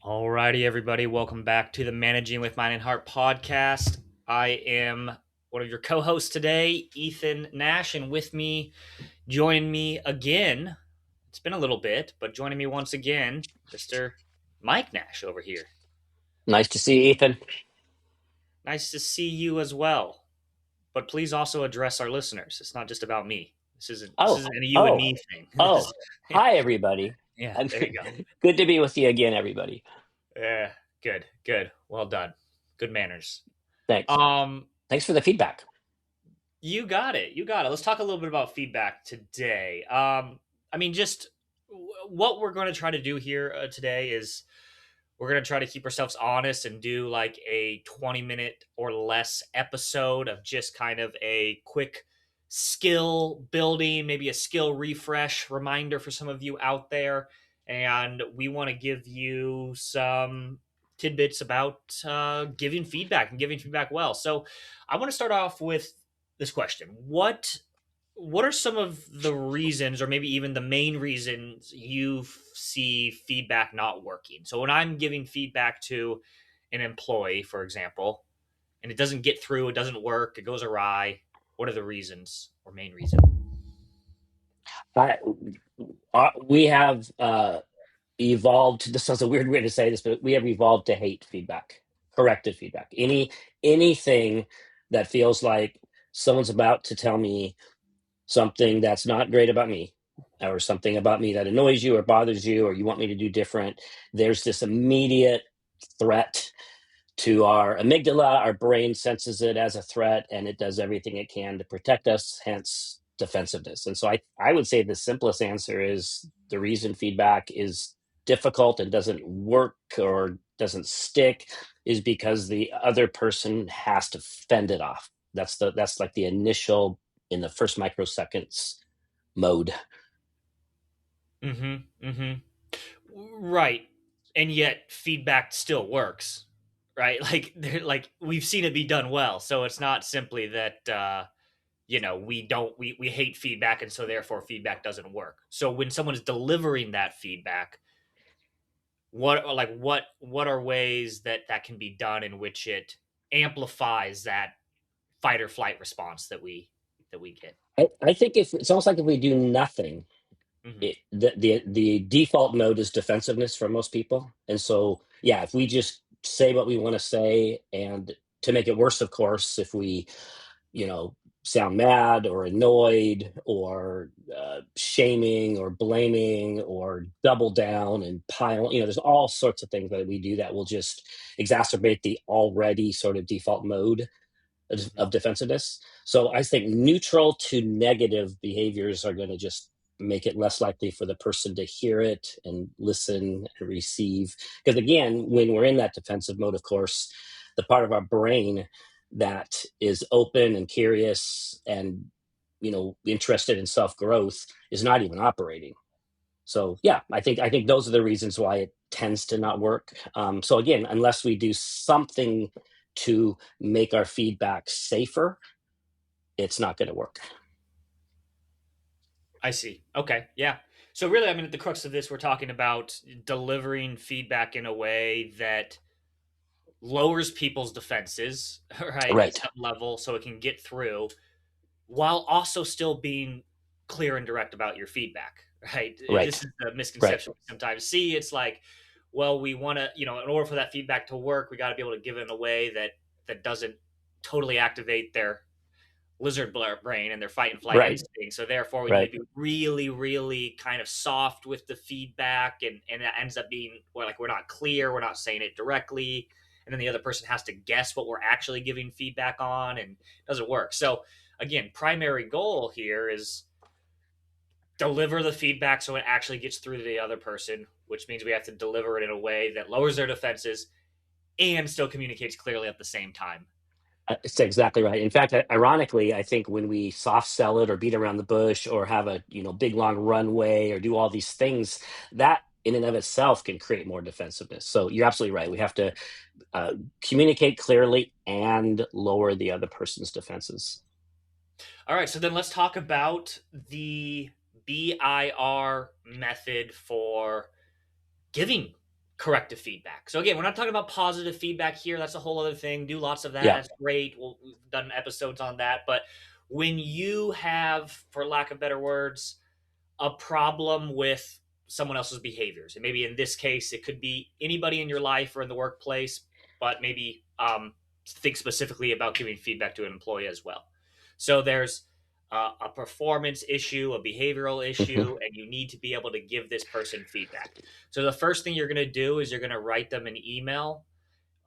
Alrighty, everybody, welcome back to the Managing with Mind and Heart podcast. I am one of your co-hosts today, Ethan Nash, and with me, joining me again, it's been a little bit, but joining me once again, Mr. Mike Nash over here. Nice to see you, Ethan. Nice to see you as well. But please also address our listeners. It's not just about me. This isn't a you and me thing. Hi, everybody. Yeah, there you go. Good to be with you again, everybody. Yeah, good. Well done. Good manners. Thanks. Thanks for the feedback. You got it. Let's talk a little bit about feedback today. Just what we're going to try to do here today is we're going to try to keep ourselves honest and do like a 20-minute or less episode of just kind of a quick skill building, maybe a skill refresh reminder for some of you out there. And we want to give you some tidbits about giving feedback and giving feedback well. So I want to start off with this question. What are some of the reasons, or maybe even the main reasons, you see feedback not working? So when I'm giving feedback to an employee, for example, and it doesn't get through, it doesn't work, it goes awry, what are the reasons or main reason? We have evolved. This sounds a weird way to say this, but we have evolved to hate feedback, corrective feedback. Anything that feels like someone's about to tell me something that's not great about me, or something about me that annoys you or bothers you, or you want me to do different, there's this immediate threat to our amygdala. Our brain senses it as a threat, and it does everything it can to protect us, hence defensiveness. And so I would say the simplest answer is the reason feedback is difficult and doesn't work or doesn't stick is because the other person has to fend it off. That's like the initial, in the first microseconds mode. Right. And yet feedback still works, right? Like we've seen it be done well. So it's not simply that we hate feedback and so therefore feedback doesn't work. So when someone is delivering that feedback, what are ways that can be done in which it amplifies that fight or flight response that we get? I think if it's almost like if we do nothing, the default mode is defensiveness for most people. And so, yeah, if we just say what we want to say, and to make it worse, of course, if we, sound mad or annoyed or shaming or blaming or double down and pile, there's all sorts of things that we do that will just exacerbate the already sort of default mode of defensiveness. So I think neutral to negative behaviors are going to just make it less likely for the person to hear it and listen and receive. Because again, when we're in that defensive mode, of course, the part of our brain that is open and curious and, interested in self-growth is not even operating. So yeah, I think those are the reasons why it tends to not work. So again, unless we do something to make our feedback safer, it's not going to work. I see. Okay. Yeah. So really, at the crux of this, we're talking about delivering feedback in a way that lowers people's defenses, right? At some level, so it can get through, while also still being clear and direct about your feedback, right? This is the misconception we sometimes see. It's like, well, we want to, in order for that feedback to work, we got to be able to give it in a way that doesn't totally activate their lizard brain and their fight and flight instinct. So therefore we need to be really, really kind of soft with the feedback, and that ends up being we're not clear, we're not saying it directly, and then the other person has to guess what we're actually giving feedback on, and it doesn't work. So again, primary goal here is deliver the feedback so it actually gets through to the other person, which means we have to deliver it in a way that lowers their defenses and still communicates clearly at the same time. It's exactly right. In fact, ironically, I think when we soft sell it or beat around the bush or have a big long runway or do all these things, that in and of itself can create more defensiveness. So you're absolutely right. We have to communicate clearly and lower the other person's defenses. All right, so then let's talk about the BIR method for giving corrective feedback. So again, we're not talking about positive feedback here. That's a whole other thing. Do lots of that. Yeah. That's great. We've done episodes on that. But when you have, for lack of better words, a problem with someone else's behaviors, and maybe in this case, it could be anybody in your life or in the workplace, but maybe think specifically about giving feedback to an employee as well. So there's a performance issue, a behavioral Hmm. issue, and you need to be able to give this person feedback. So the first thing you're going to do is you're going to write them an email,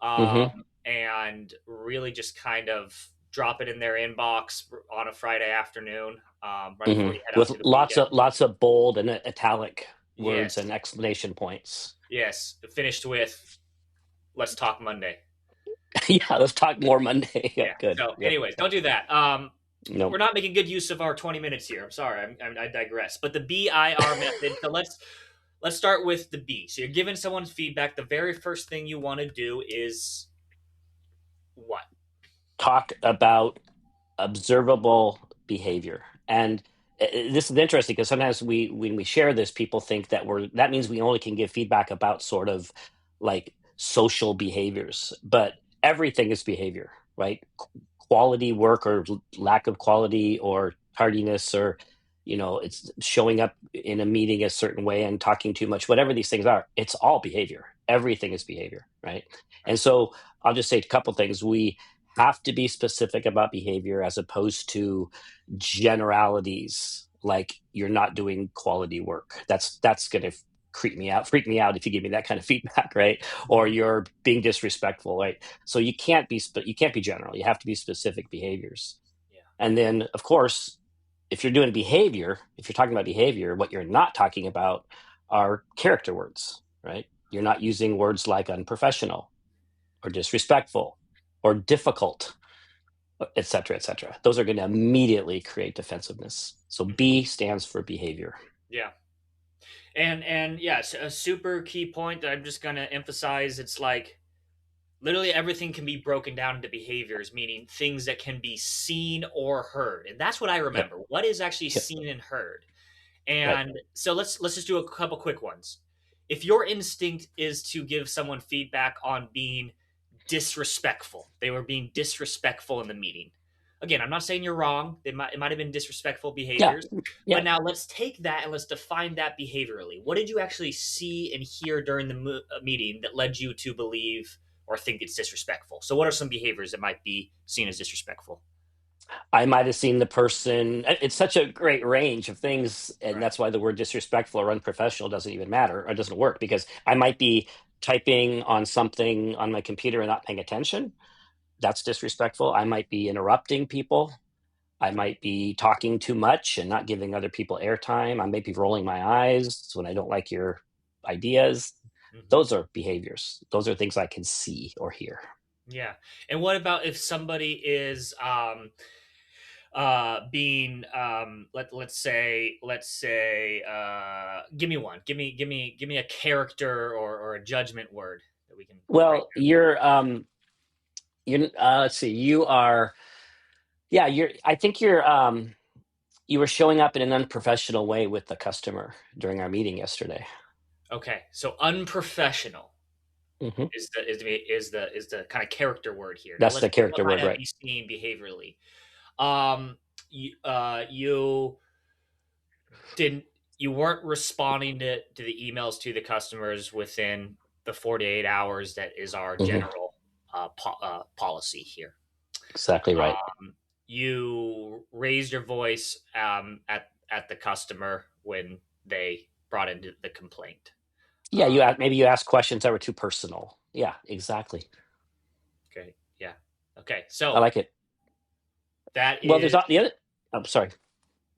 Hmm. and really just kind of drop it in their inbox on a Friday afternoon, right Hmm. before you head out With to the lots weekend. of bold and italic words and Yes, exclamation points. yes. Finished with "Let's talk Monday." Yeah, let's talk more Monday. Yeah, Yeah. good. So, Yep. anyways, don't do that. We're No. not making good use of our 20 minutes here. I'm sorry. I digress. But the BIR method. So let's start with the B. So you're giving someone feedback. The very first thing you want to do is what? Talk about observable behavior. And this is interesting because sometimes when we share this, people think that that means we only can give feedback about sort of like social behaviors, but everything is behavior, right? Quality work or lack of quality or tardiness, or it's showing up in a meeting a certain way and talking too much, whatever these things are, it's all behavior. Everything is behavior, right? And Right. so I'll just say a couple things. We have to be specific about behavior as opposed to generalities like you're not doing quality work. That's going to freak me out if you give me that kind of feedback, right? Or Mhm. you're being disrespectful, right? So you can't be general. You have to be specific behaviors. Yeah. And then of course, if you're doing behavior, if you're talking about behavior, what you're not talking about are character words, right? You're not using words like unprofessional or disrespectful or difficult, et cetera, et cetera. Those are going to immediately create defensiveness. So Mhm. B stands for behavior. Yeah. And yes, a super key point that I'm just gonna emphasize. It's like literally everything can be broken down into behaviors, meaning things that can be seen or heard. And that's what I Yep. remember. What is actually Yep. seen and heard? Right. And so let's just do a couple quick ones. If your instinct is to give someone feedback on being disrespectful, they were being disrespectful in the meeting. Again, I'm not saying you're wrong. It might have been disrespectful Yeah. behaviors. Yeah. But now let's take that and let's define that behaviorally. What did you actually see and hear during the meeting that led you to believe or think it's disrespectful? So, what are some behaviors that might be seen as disrespectful? I might have seen the person. It's such a great range of things. And Right. that's why the word disrespectful or unprofessional doesn't even matter or doesn't work, because I might be typing on something on my computer and not paying attention. That's disrespectful. I might be interrupting people. I Right. might be talking too much and not giving other people airtime. I may be rolling my eyes when I don't like your ideas. Hmm. Those are behaviors. Those are things I can see or hear. Yeah. And what about if somebody is being let's say give me a character or a judgment word that we can write Well, down. you're let's see, you are, yeah, I think you were showing up in an unprofessional way with the customer during our meeting yesterday. Okay, so unprofessional Hmm. is the kind of character word here. Now That's let's the see what character might word, have right? be seen behaviorally. You didn't you weren't responding to the emails to the customers within the 48 hours that is our Hmm. general policy here. Exactly right. You raised your voice at the customer when they brought in the complaint. Yeah, Uh, maybe you asked questions that were too personal. Yeah, exactly. okay, yeah, okay. I So like it. that Well, there's is the other. I'm sorry.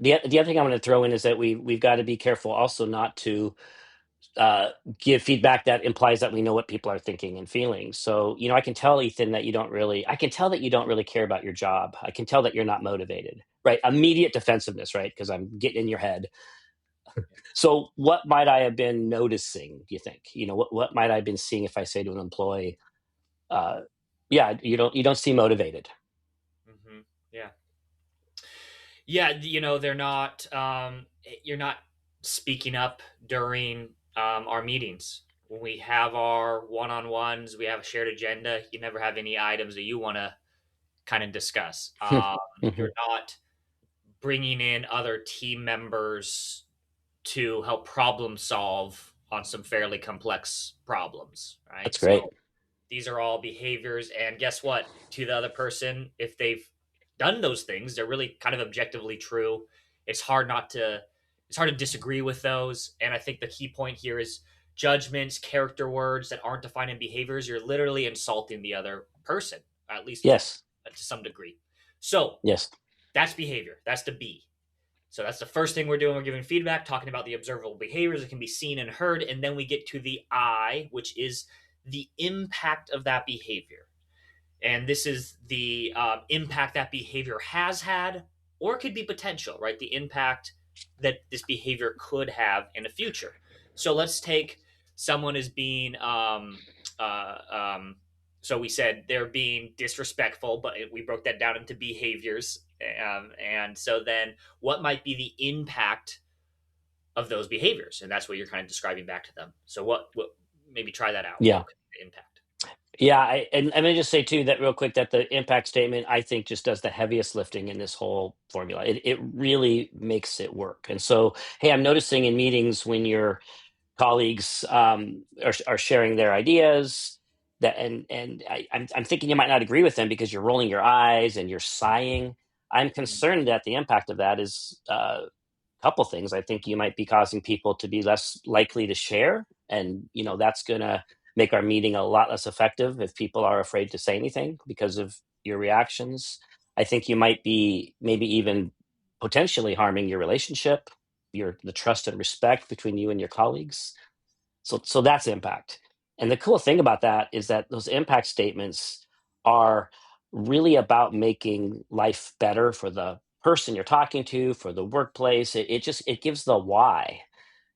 The other thing I'm going to throw in is that we've got to be careful also not to uh, give feedback that implies that we know what people are thinking and feeling. So, I can tell Ethan that I can tell that you don't really care about your job. I can tell that you're not motivated, right? Immediate defensiveness, right? Because I'm getting in your head. So what might I have been noticing, do you think? What might I have been seeing if I say to an employee, uh, yeah, you don't seem motivated. Hmm. Yeah. Yeah, they're not. You're not speaking up during our meetings when we have our one-on-ones. We have a shared agenda. You never have any items that you want to kind of discuss. Mhm. You're not bringing in other team members to help problem solve on some fairly complex problems, right? That's So great. these are all behaviors, and guess what? To the other person, if they've done those things, they're really kind of objectively true. It's hard not to it's hard to disagree with those. And I think the key point here is judgments, character words that aren't defining behaviors. You're literally insulting the other person, at least Yes. to some degree. So Yes. that's behavior. That's the B. So that's the first thing we're doing. We're giving feedback, talking about the observable behaviors that can be seen and heard. And then we get to the I, which is the impact of that behavior. And this is the impact that behavior has had, or it could be potential, right? The impact that this behavior could have in the future. So let's take someone as being, uh, um, so we said they're being disrespectful, but we broke that down into behaviors. And so then what might be the impact of those behaviors? And that's what you're kind of describing back to them. So what maybe try that out. Yeah. What could be the impact? Yeah. And I'm going to just say too that real quick that the impact statement, I think, just does the heaviest lifting in this whole formula. It really makes it work. And so, hey, I'm noticing in meetings when your colleagues are sharing their ideas that, and I'm thinking you might not agree with them because you're rolling your eyes and you're sighing. I'm concerned that the impact of that is couple things. I think you might be causing people to be less likely to share, and that's going to make our meeting a lot less effective if people are afraid to say anything because of your reactions. I think you might be maybe even potentially harming your relationship, the trust and respect between you and your colleagues. So that's impact. And the cool thing about that is that those impact statements are really about making life better for the person you're talking to, for the workplace. It gives the why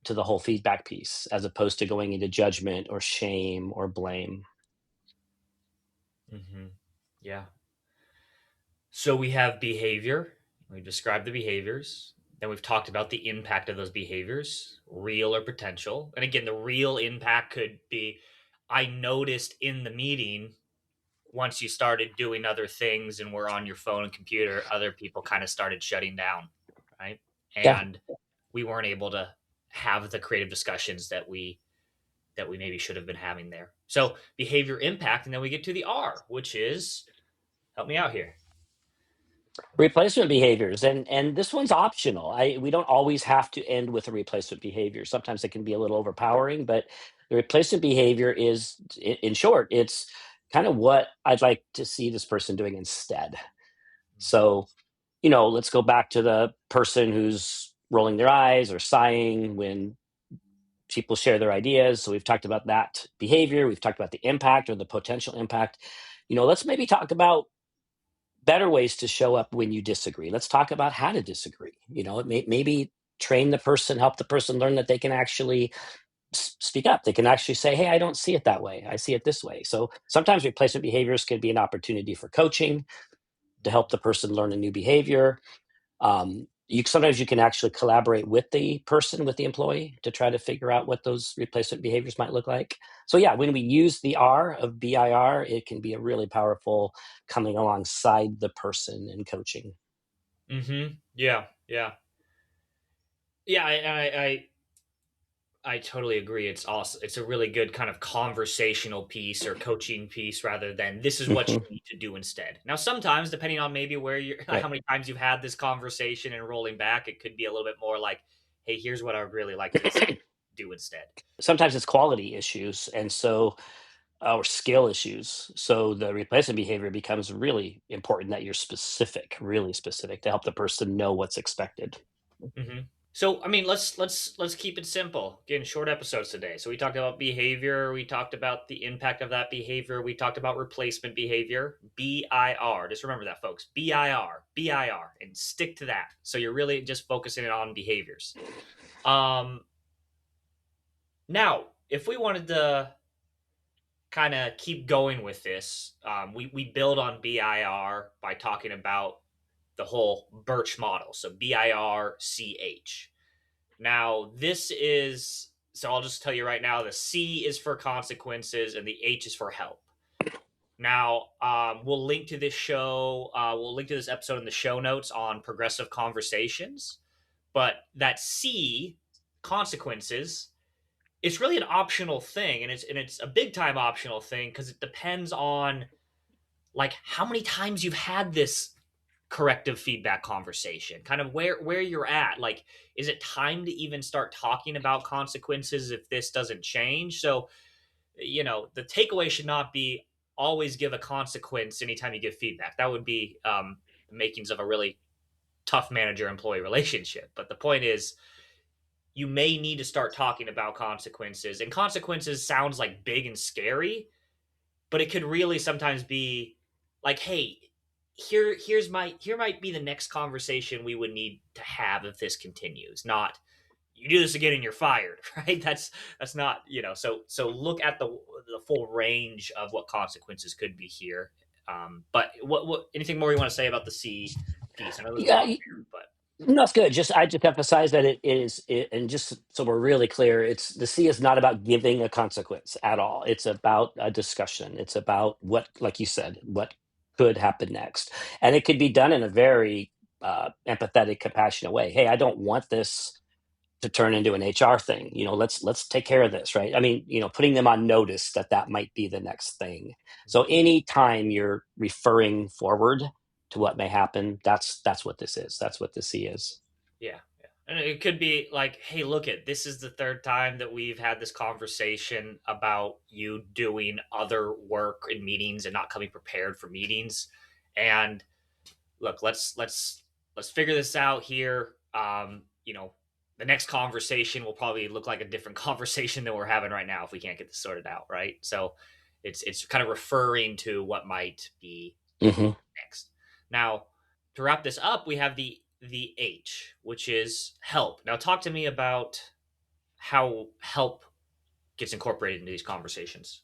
to the whole feedback piece as opposed to going into judgment or shame or blame. Mm-hmm. Yeah. So we have behavior. We've described the behaviors. Then we've talked about the impact of those behaviors, real or potential. And again, the real impact could be I noticed in the meeting once you started doing other things and were on your phone and computer, other people kind of started shutting down, right? Yeah. And we weren't able to have the creative discussions that we maybe should have been having there. So behavior impact, and then we get to the R, which is help me out here. Replacement behaviors, and this one's optional. We don't always have to end with a replacement behavior. Sometimes it can be a little overpowering, but the replacement behavior is, in short, it's kind of what I'd like to see this person doing instead. So, let's go back to the person who's rolling their eyes or sighing when people share their ideas. So we've talked about that behavior. We've talked about the impact or the potential impact. Let's maybe talk about better ways to show up when you disagree. Let's talk about how to disagree. Maybe train the person, help the person learn that they can actually speak up. They can actually say, hey, I don't see it that way. I see it this way. So sometimes replacement behaviors can be an opportunity for coaching to help the person learn a new behavior. Sometimes you can actually collaborate with the person, with the employee, to try to figure out what those replacement behaviors might look like. So yeah, when we use the R of BIR, it can be a really powerful coming alongside the person in coaching. Mm-hmm. Yeah, yeah, yeah. I totally agree. It's awesome. It's a really good kind of conversational piece or coaching piece rather than this is what you Hmm. need to do instead. Now, sometimes depending on maybe where you're, Right. how many times you've had this conversation and rolling back, it could be a little bit more like, "Hey, here's what I would really like to do instead." Sometimes it's quality issues, and so or skill issues. So the replacement behavior becomes really important that you're specific, really specific, to help the person know what's expected. Hmm. So, I mean, let's keep it simple. Again, short episodes today. So we talked about behavior. We talked about the impact of that behavior. We talked about replacement behavior. BIR. Just remember that, folks. BIR, and stick to that. So you're really just focusing on behaviors. Now, if we wanted to kind of keep going with this, we build on BIR by talking about the whole BIRCH model. So BIRCH. Now, this is, so I'll just tell you right now, the C is for consequences and the H is for help. Now, we'll link to this show, we'll link to this episode in the show notes on progressive conversations. But that C, consequences, it's really an optional thing, and it's a big time optional thing because it depends on like how many times you've had this corrective feedback conversation, kind of where you're at. Like, is it time to even start talking about consequences if this doesn't change? So, the takeaway should not be always give a consequence anytime you give feedback. That would be the makings of a really tough manager employee relationship. But the point is, you may need to start talking about consequences, and consequences sounds like big and scary, but it could really sometimes be like, hey, here might be the next conversation we would need to have if this continues. Not you do this again and you're fired, right? That's not, so look at the full range of what consequences could be here. But what anything more you want to say about the C piece? I know there's a Yeah, lot there, but no, it's good. Just I just emphasize that it is, and just so we're really clear, it's the C is not about giving a consequence at all. It's about a discussion. It's about what, like you said, what could happen next, and it could be done in a very empathetic, compassionate way. Hey, I don't want this to turn into an HR thing. Let's take care of this, right? I mean, putting them on notice that that might be the next thing. So anytime you're referring forward to what may happen, that's what this is. That's what the C is. yeah, yeah. And it could be like, hey, look at this is the third time that we've had this conversation about you doing other work in meetings and not coming prepared for meetings. And look, let's figure this out here. The next conversation will probably look like a different conversation than we're having right now if we can't get this sorted out, right? So it's kind of referring to what might be Hmm. next. Now, to wrap this up, we have the H, which is help. Now, talk to me about how help gets incorporated into these conversations.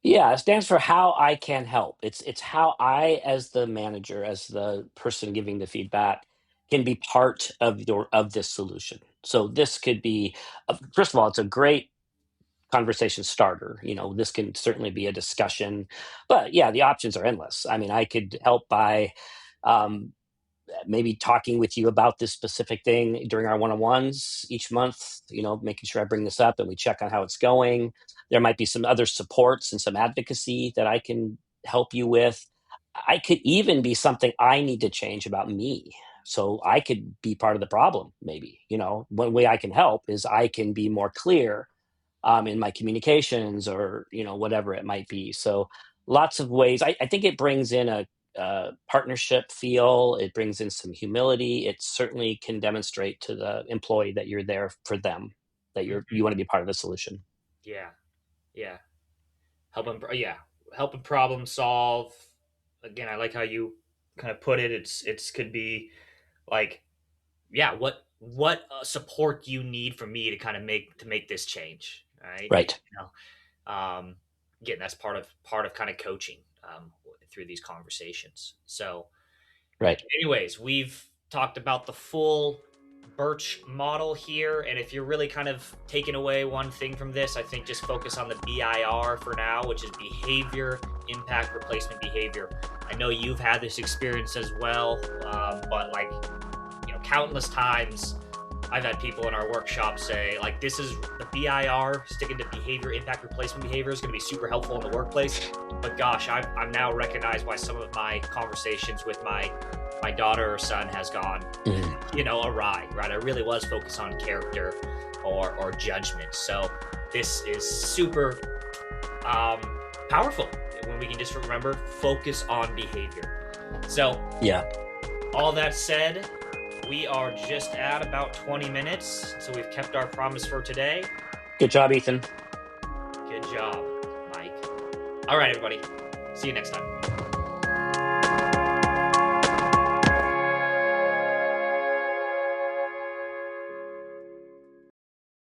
Yeah, it stands for how I can help. It's how I, as the manager, as the person giving the feedback, can be part of this solution. So this could be, first of all, it's a great conversation starter. This can certainly be a discussion, but yeah, the options are endless. I mean, I could help by um, maybe talking with you about this specific thing during our one-on-ones each month, making sure I bring this up and we check on how it's going. There might be some other supports and some advocacy that I can help you with. I could even be something I need to change about me. So I could be part of the problem, maybe. One way I can help is I can be more clear in my communications, or whatever it might be. So lots of ways. I think it brings in a partnership feel. It brings in some humility. It certainly can demonstrate to the employee that you're there for them, that Mhm. you want to be part of the solution. Yeah, yeah. Yeah, helping problem solve. Again, I like how you kind of put it. It's could be like, yeah, what support do you need from me to kind of make this change, right? Right. Again, that's part of kind of coaching through these conversations. So, Right. anyways, we've talked about the full Birch model here. And if you're really kind of taking away one thing from this, I think just focus on the BIR for now, which is behavior, impact, replacement behavior. I know you've had this experience as well, but like, countless times I've had people in our workshop say, like, this is the BIR, sticking to behavior, impact, replacement behavior is going to be super helpful in the workplace. But gosh, I'm now recognized why some of my conversations with my daughter or son has gone, Mhm. awry, right? I really was focused on character or judgment. So this is super um, powerful when we can just remember focus on behavior. So Yeah. all that said, we are just at about 20 minutes, so we've kept our promise for today. Good job, Ethan. Good job, Mike. All right, everybody. See you next time.